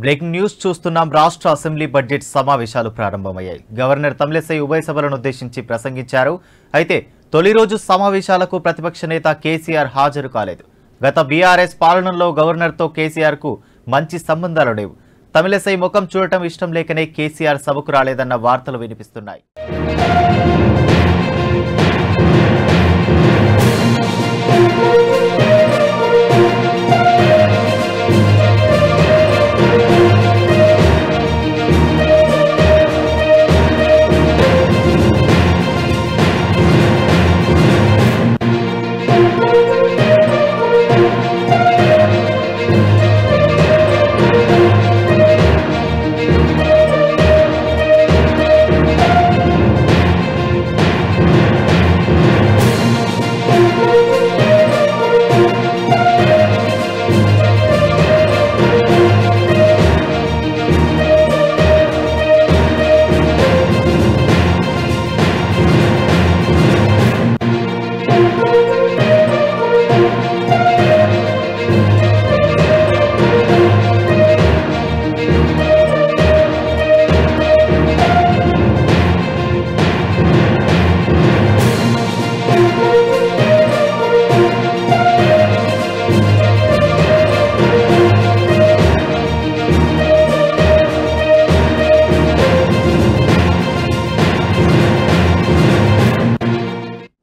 Breaking news చూస్తున్నాం. రాష్ట్ర assembly budget సమావేశాలు ప్రారంభమయ్యాయి. గవర్నర్ తమిళిసై ఉభయ సభలను ఉద్దేశించి ప్రసంగించారు. అయితే తొలి రోజు సమావేశాలకు ప్రతిపక్ష నేత కేసీఆర్ హాజరు కాలేదు. గత బీఆర్ఎస్ పాలనలో గవర్నర్తో కేసీఆర్కు మంచి సంబంధాలు లేవు. తమిళిసై ముఖం చూడటం ఇష్టం లేకనే కేసీఆర్ సభకు రాలేదన్న వార్తలు వినిపిస్తున్నాయి.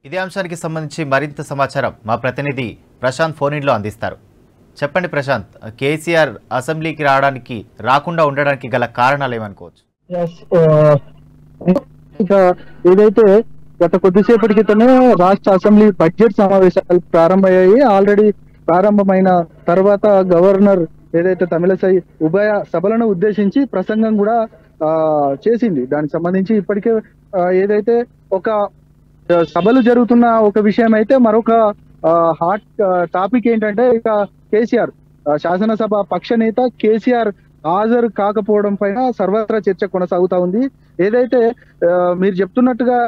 ఇదే అంశానికి సంబంధించి మరింత సమాచారం మా ప్రతినిధి ప్రశాంత్ ఫోన్ ఇన్లో అందిస్తారు. చెప్పండి ప్రశాంత్, కేసీఆర్ అసెంబ్లీకి రాకుండా ఉండడానికి గల కారణాలు ఏమనుకోవచ్చు? ఏదైతే గత కొద్దిసేపటి క్రితమే రాష్ట్ర అసెంబ్లీ బడ్జెట్ సమావేశాలు ప్రారంభమయ్యాయి. ఆల్రెడీ ప్రారంభమైన తర్వాత గవర్నర్ ఏదైతే తమిళిసై ఉభయ సభలను ఉద్దేశించి ప్రసంగం కూడా చేసింది. దానికి సంబంధించి ఇప్పటికే ఏదైతే ఒక సభలు జరుగుతున్న ఒక విషయం అయితే, మరొక హాట్ టాపిక్ ఏంటంటే ఇక కేసీఆర్ శాసనసభ పక్ష నేత కేసీఆర్ హాజరు కాకపోవడం పైన సర్వత్రా చర్చ కొనసాగుతా ఉంది. ఏదైతే మీరు చెప్తున్నట్టుగా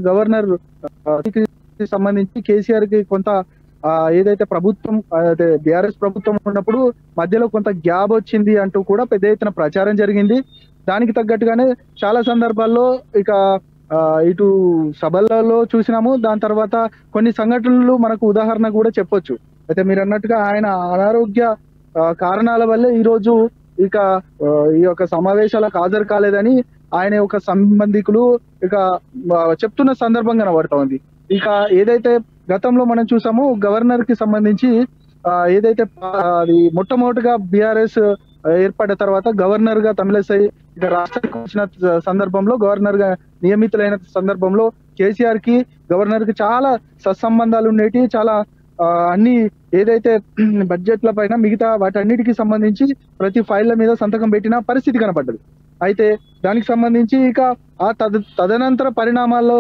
గవర్నర్ సంబంధించి కేసీఆర్ కి కొంత ఏదైతే ప్రభుత్వం అదే బీఆర్ఎస్ ప్రభుత్వం ఉన్నప్పుడు మధ్యలో కొంత గ్యాప్ వచ్చింది అంటూ కూడా పెద్ద ఎత్తున ప్రచారం జరిగింది. దానికి తగ్గట్టుగానే చాలా సందర్భాల్లో ఇక ఇటు సభలలో చూసినాము. దాని తర్వాత కొన్ని సంఘటనలు మనకు ఉదాహరణ కూడా చెప్పొచ్చు. అయితే మీరు అన్నట్టుగా ఆయన అనారోగ్య కారణాల వల్లే ఈ రోజు ఇక ఈ యొక్క సమావేశాలకు హాజరు కాలేదని ఆయన యొక్క సంబంధికులు ఇక చెప్తున్న సందర్భం కనబడతా ఉంది. ఇక ఏదైతే గతంలో మనం చూసామో గవర్నర్ కి సంబంధించి ఏదైతే అది మొట్టమొదటిగా బీఆర్ఎస్ ఏర్పడిన తర్వాత గవర్నర్ గా తమిళిసై ఇక రాష్ట్రానికి వచ్చిన సందర్భంలో, గవర్నర్ గా నియమితులైన సందర్భంలో కేసీఆర్ కి గవర్నర్ కి చాలా సత్సంబంధాలు ఉండేటి. చాలా అన్ని ఏదైతే బడ్జెట్ల పైన మిగతా వాటన్నిటికి సంబంధించి ప్రతి ఫైళ్ల మీద సంతకం పెట్టిన పరిస్థితి కనపడ్డది. అయితే దానికి సంబంధించి ఇక ఆ తదనంతర పరిణామాల్లో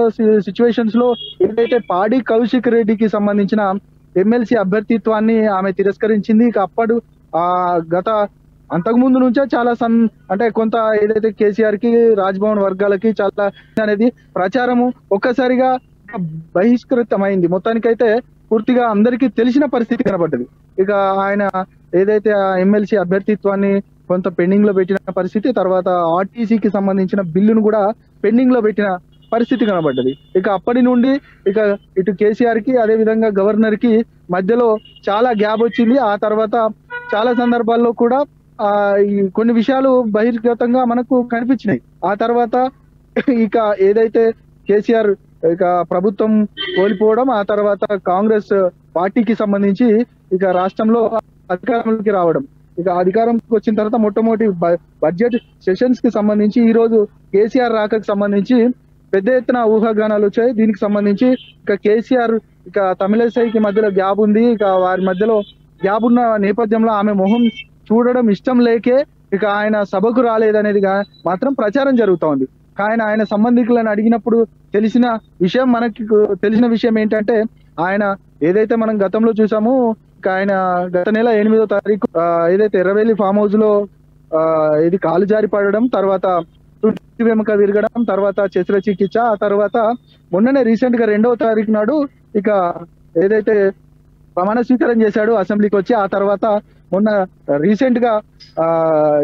సిచ్యువేషన్స్ లో ఏదైతే పాడి కౌశిక్ రెడ్డికి సంబంధించిన ఎమ్మెల్సీ అభ్యర్థిత్వాన్ని ఆమె తిరస్కరించింది. ఇక అప్పుడు గత అంతకుముందు నుంచే చాలా అంటే కొంత ఏదైతే కేసీఆర్ కి రాజ్భవన్ వర్గాలకి చాలా అనేది ప్రచారము ఒక్కసారిగా బహిష్కృతమైంది. మొత్తానికైతే పూర్తిగా అందరికీ తెలిసిన పరిస్థితి కనబడ్డది. ఇక ఆయన ఏదైతే ఆ ఎమ్మెల్సీ అభ్యర్థిత్వాన్ని కొంత పెండింగ్ లో పెట్టిన పరిస్థితి, తర్వాత ఆర్టీసీకి సంబంధించిన బిల్లును కూడా పెండింగ్ లో పెట్టిన పరిస్థితి కనబడ్డది. ఇక అప్పటి నుండి ఇక ఇటు కేసీఆర్ కి అదే విధంగా గవర్నర్ కి మధ్యలో చాలా గ్యాప్ వచ్చింది. ఆ తర్వాత చాలా సందర్భాల్లో కూడా కొన్ని విషయాలు బహిర్గతంగా మనకు కనిపించినాయి. ఆ తర్వాత ఇక ఏదైతే కేసీఆర్ ఇక ప్రభుత్వం కోల్పోవడం, ఆ తర్వాత కాంగ్రెస్ పార్టీకి సంబంధించి ఇక రాష్ట్రంలో అధికారంలోకి రావడం, ఇక అధికారంకి వచ్చిన తర్వాత మొట్టమొదటి బడ్జెట్ సెషన్స్ కి సంబంధించి ఈ రోజు కేసీఆర్ రాకకు సంబంధించి పెద్ద ఎత్తున ఊహాగానాలు వచ్చాయి. దీనికి సంబంధించి ఇక కేసీఆర్ ఇక తమిళిసైకి మధ్యలో గ్యాప్ ఉంది. ఇక వారి మధ్యలో గ్యాప్ ఉన్న నేపథ్యంలో ఆమె మొహం చూడడం ఇష్టం లేకే ఇక ఆయన సభకు రాలేదనేది మాత్రం ప్రచారం జరుగుతూ ఉంది. ఆయన సంబంధికులను అడిగినప్పుడు మనకి తెలిసిన విషయం ఏంటంటే, ఆయన ఏదైతే మనం గతంలో చూసామో ఇక ఆయన గత నెల 8వ తారీఖు ఏదైతే ఎర్రవెల్లి ఫామ్ హౌస్ లో ఇది కాలు జారి పడడం, తర్వాత వెముక విరగడం, తర్వాత శస్త్ర చికిత్స, ఆ తర్వాత మొన్ననే రీసెంట్ గా 2వ తారీఖు నాడు ఇక ఏదైతే ప్రమాణ స్వీకారం చేశాడు అసెంబ్లీకి వచ్చి, ఆ తర్వాత మొన్న రీసెంట్ గా ఆ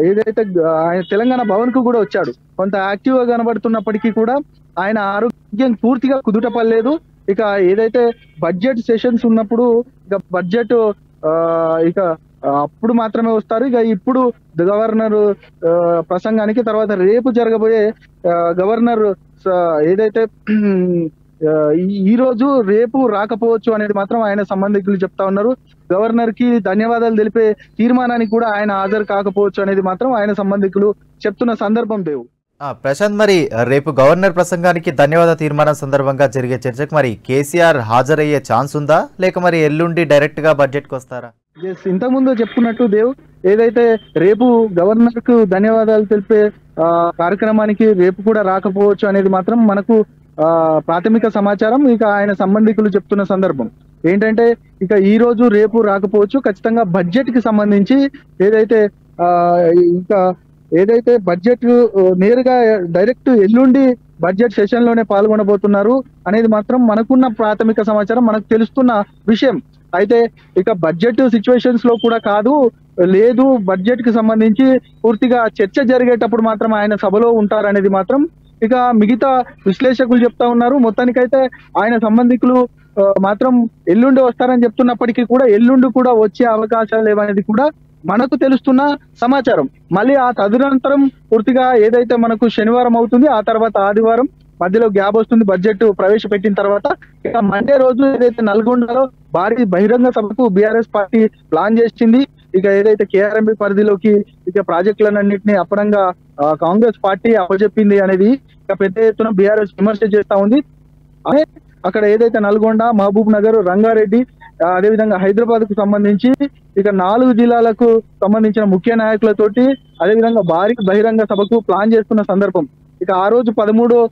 ఏదైతే ఆయన తెలంగాణ భవన్ కు కూడా వచ్చాడు. కొంత యాక్టివ్ గా కనబడుతున్నప్పటికీ కూడా ఆయన ఆరోగ్యం పూర్తిగా కుదుటపడలేదు. ఇక ఏదైతే బడ్జెట్ సెషన్స్ ఉన్నప్పుడు ఇక బడ్జెట్ ఇక అప్పుడు మాత్రమే వస్తారు. ఇక ఇప్పుడు గవర్నర్ ప్రసంగానికి తర్వాత రేపు జరగబోయే గవర్నర్ ఏదైతే ఈ రోజు రేపు రాకపోవచ్చు అనేది మాత్రం ఆయన సంబంధికులు చెప్తా ఉన్నారు. గవర్నర్ కి ధన్యవాదాలు తెలిపే తీర్మానానికి కూడా ఆయన హాజరు కాకపోవచ్చు అనేది మాత్రం ఆయన సంబంధికులు చెప్తున్న సందర్భం దేవు. ప్రశాంత్, మరి రేపు గవర్నర్ ప్రసంగానికి ధన్యవాద తీర్మానం సందర్భంగా జరిగే చర్చకు మరి కేసీఆర్ హాజరయ్యే ఛాన్స్ ఉందా, లేక మరి ఎల్లుండి డైరెక్ట్ గా బడ్జెట్ కు వస్తారా? ఇంతకుముందు చెప్పుకున్నట్టు దేవ్, ఏదైతే రేపు గవర్నర్ కు ధన్యవాదాలు తెలిపే కార్యక్రమానికి రేపు కూడా రాకపోవచ్చు అనేది మాత్రం మనకు ప్రాథమిక సమాచారం. ఇక ఆయన సంబంధికులు చెప్తున్న సందర్భం ఏంటంటే ఇక ఈ రోజు రేపు రాకపోవచ్చు. ఖచ్చితంగా బడ్జెట్ కి సంబంధించి ఏదైతే బడ్జెట్ నేరుగా డైరెక్ట్ ఎల్లుండి బడ్జెట్ సెషన్ లోనే పాల్గొనబోతున్నారు అనేది మాత్రం మనకున్న ప్రాథమిక సమాచారం, మనకు తెలుస్తున్న విషయం. అయితే ఇక బడ్జెట్ సిచ్యువేషన్స్ లో కూడా కాదు, లేదు బడ్జెట్ కి సంబంధించి పూర్తిగా చర్చ జరిగేటప్పుడు మాత్రం ఆయన సభలో ఉంటారనేది మాత్రం ఇక మిగతా విశ్లేషకులు చెప్తా ఉన్నారు. మొత్తానికైతే ఆయన సంబంధికులు మాత్రం ఎల్లుండి వస్తారని చెప్తున్నప్పటికీ కూడా ఎల్లుండి కూడా వచ్చే అవకాశాలు లేవనేది కూడా మనకు తెలుస్తున్న సమాచారం. మళ్ళీ ఆ తదనంతరం పూర్తిగా ఏదైతే మనకు శనివారం అవుతుంది, ఆ తర్వాత ఆదివారం మధ్యలో గ్యాప్ వస్తుంది బడ్జెట్ ప్రవేశపెట్టిన తర్వాత. ఇక మండే రోజు ఏదైతే నల్గొండలో భారీ బహిరంగ సభకు బీఆర్ఎస్ పార్టీ ప్లాన్ చేసింది. ఇక ఏదైతే కేఆర్ఎంబి పరిధిలోకి ఇక ప్రాజెక్టులన్నింటినీ అప్పనంగా కాంగ్రెస్ పార్టీ అప్పచెప్పింది అనేది ఇక పెద్ద ఎత్తున బీఆర్ఎస్ విమర్శ చేస్తా ఉంది. అదే అక్కడ ఏదైతే నల్గొండ, మహబూబ్ నగర్, రంగారెడ్డి, అదేవిధంగా హైదరాబాద్ కు సంబంధించి ఇక 4 జిల్లాలకు సంబంధించిన ముఖ్య నాయకులతోటి అదేవిధంగా భారీ బహిరంగ సభకు ప్లాన్ చేస్తున్న సందర్భం. ఇక ఆ రోజు 13వ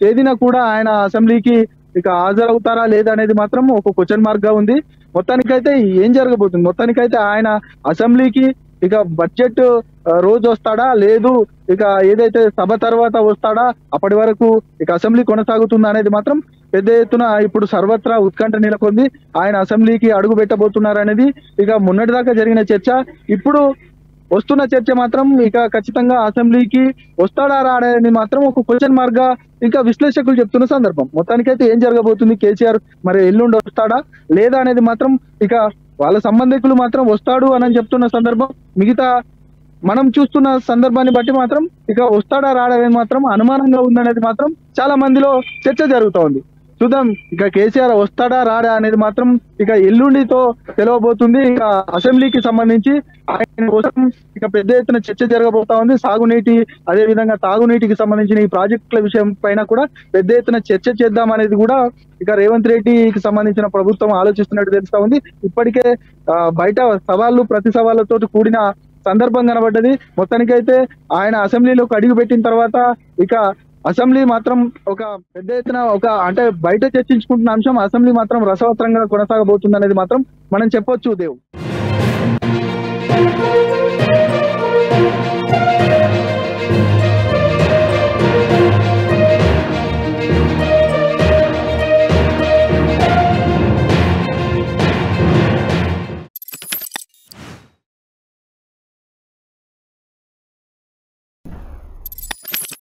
తేదీన కూడా ఆయన అసెంబ్లీకి ఇక హాజరవుతారా లేదా అనేది మాత్రం ఒక క్వశ్చన్ మార్క్ గా ఉంది. మొత్తానికైతే ఏం జరగబోతుంది, మొత్తానికైతే ఆయన అసెంబ్లీకి ఇక బడ్జెట్ రోజు వస్తాడా, లేదు ఇక ఏదైతే సభ తర్వాత వస్తాడా, అప్పటి వరకు ఇక అసెంబ్లీ కొనసాగుతుందా అనేది మాత్రం పెద్ద ఎత్తున ఇప్పుడు సర్వత్రా ఉత్కంఠ నెలకొంది. ఆయన అసెంబ్లీకి అడుగు పెట్టబోతున్నారనేది ఇక మొన్నటిదాకా జరిగిన చర్చ. ఇప్పుడు వస్తున్న చర్చ మాత్రం ఇక ఖచ్చితంగా అసెంబ్లీకి వస్తాడా రాడని మాత్రం ఒక క్వశ్చన్ మార్క్ గా ఇంకా విశ్లేషకులు చెప్తున్న సందర్భం. మొత్తానికైతే ఏం జరగబోతుంది, కేసీఆర్ మరి ఎల్లుండి వస్తాడా లేదా అనేది మాత్రం ఇక వాళ్ళ సంబంధికులు మాత్రం వస్తాడు అని చెప్తున్న సందర్భం. మిగతా మనం చూస్తున్న సందర్భాన్ని బట్టి మాత్రం ఇక వస్తాడా రాడనేది మాత్రం అనుమానంగా ఉందనేది మాత్రం చాలా మందిలో చర్చ జరుగుతూ ఉంది. చూద్దాం ఇక కేసీఆర్ వస్తాడా రాడా అనేది మాత్రం ఇక ఎల్లుండితో తెలవబోతుంది. ఇక అసెంబ్లీకి సంబంధించి ఆయన కోసం ఇక పెద్ద ఎత్తున చర్చ జరగబోతా ఉంది. సాగునీటి అదేవిధంగా తాగునీటికి సంబంధించిన ఈ ప్రాజెక్టుల విషయం పైన కూడా పెద్ద ఎత్తున చర్చ చేద్దాం అనేది కూడా ఇక రేవంత్ రెడ్డికి సంబంధించిన ప్రభుత్వం ఆలోచిస్తున్నట్టు తెలుస్తా ఉంది. ఇప్పటికే బయట సవాళ్లు ప్రతి సవాళ్లతో కూడిన సందర్భం కనబడ్డది. మొత్తానికైతే ఆయన అసెంబ్లీలోకి అడుగు పెట్టిన తర్వాత ఇక అసెంబ్లీ మాత్రం ఒక పెద్ద ఎత్తున అంటే బయట చర్చించుకుంటున్న అంశం అసెంబ్లీ మాత్రం రసవత్రంగా కొనసాగబోతుంది అనేది మాత్రం మనం చెప్పొచ్చు దేవ్.